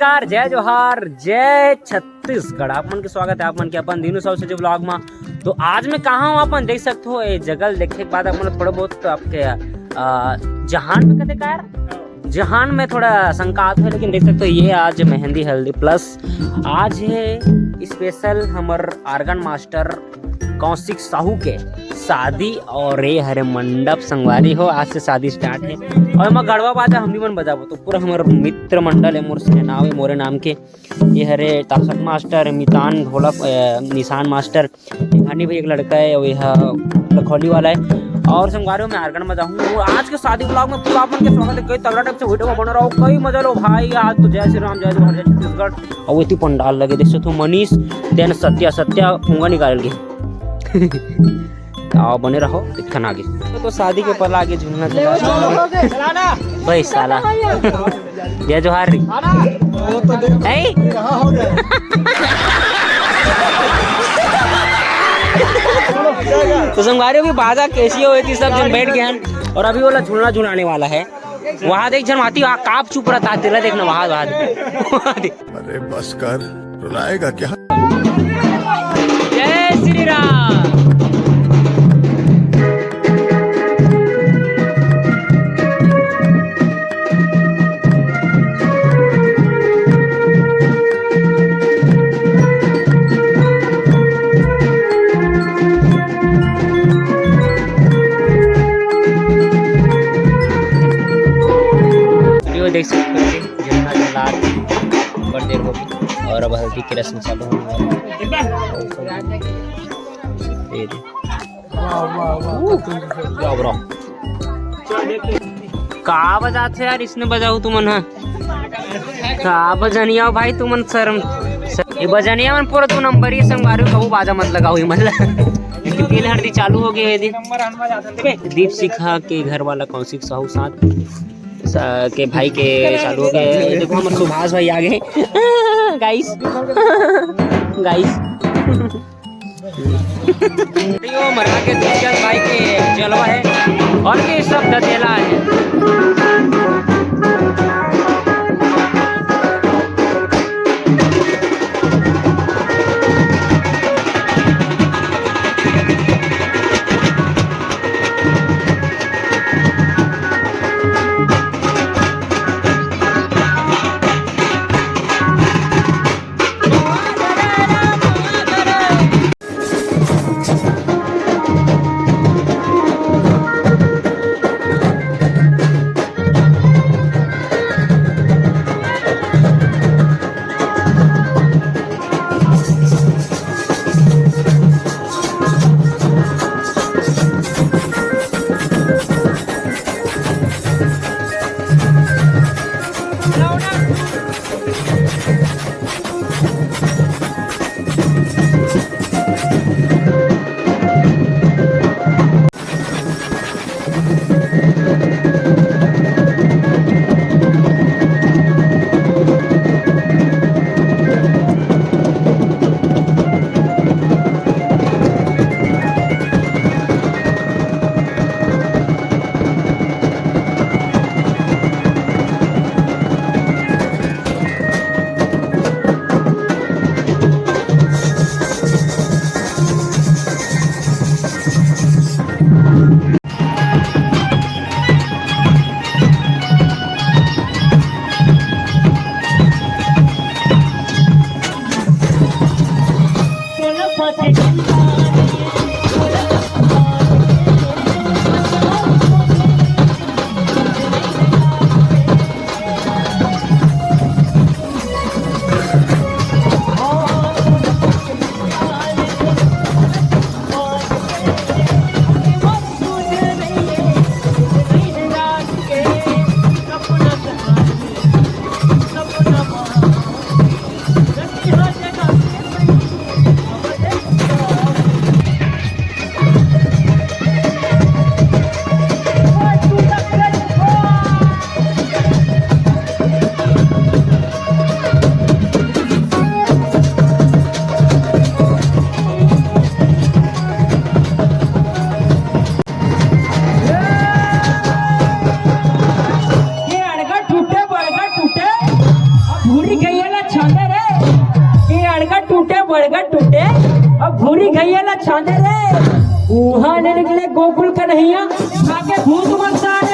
नमस्कार, जय जोहार, जय छत्तीसगढ़। आप मन के स्वागत है आप मन के अपन दिनों सौ से ब्लॉग में। तो आज मैं कहाँ हूँ अपन देख सकते हो। ये जगह देखे के बाद अपन थोड़ा बहुत आपके जहान में कहते का यार, जहान में थोड़ा संकात है, लेकिन देख सकते हो ये आज मेहंदी हल्दी प्लस आज है स्पेशल हमर आर्गन मास्टर कौशिक साहू के शादी। और ये हरे मंडप संगवारी हो, आज से शादी स्टार्ट है। और मैं गढ़वा बाजा हम भी मन बजाबो तो पूरा हमारे मित्र मंडल है, मोर से नाम है मोरे नाम के। ये हरे ताशक मास्टर, मितान ढोलक, निशान मास्टर, घानी भाई एक लड़का है, और यह लखौली वाला है। और संगवारियों में आर्गन बजा हूँ। आज के शादी ब्लॉग में पूरा अपन के स्वागत है। कई तगड़ा टाइप से वीडियो बना रहा हूँ, कई मजा लो भाई। आज तो जय श्री राम, जय जोहार, जय छत्तीसगढ़। और इतनी पंडाल लगे देख सकते हो। मनीष देन सत्या फूंगा निकाल के आओ बने रहो इतना आगे। तो शादी के पल आगे झूलना चला भाई साला जय जोहार री तो संगवारियों की बाजा कैसी हुई थी, सब जन बैठ गए हैं। और अभी वाला झूलना झुलाने वाला है। वहाँ देख जन आती काप चुप रहता तेरा देखना वहाँ अरे बस कर, रुलाएगा क्या। जय श्री राम। देख सकते हो जितना जलाल ऊपर देर होगी। और अब हल्दी की रस्म चालू होने का बजाते यार, इसने बजाऊ तुमन का बजनिया भाई तुमन शर्म ये बजनिया मन पूरा तू नंबर ही संगवारी कबू बाजा मत लगाओ मतलब तेल हल्दी चालू हो गई है। दीप सिखा के घर वाला कौशिक साहू साथ के भाई के चालू हो गए। देखो हमारे सुभाष भाई आ गए गाइस गाइस मरना के दुष्यंत भाई के जलवा है और के सब दतेला है। बांधे रे, वहाँ ने निकले गोकुल कन्हैया, खाके भूत बरसात।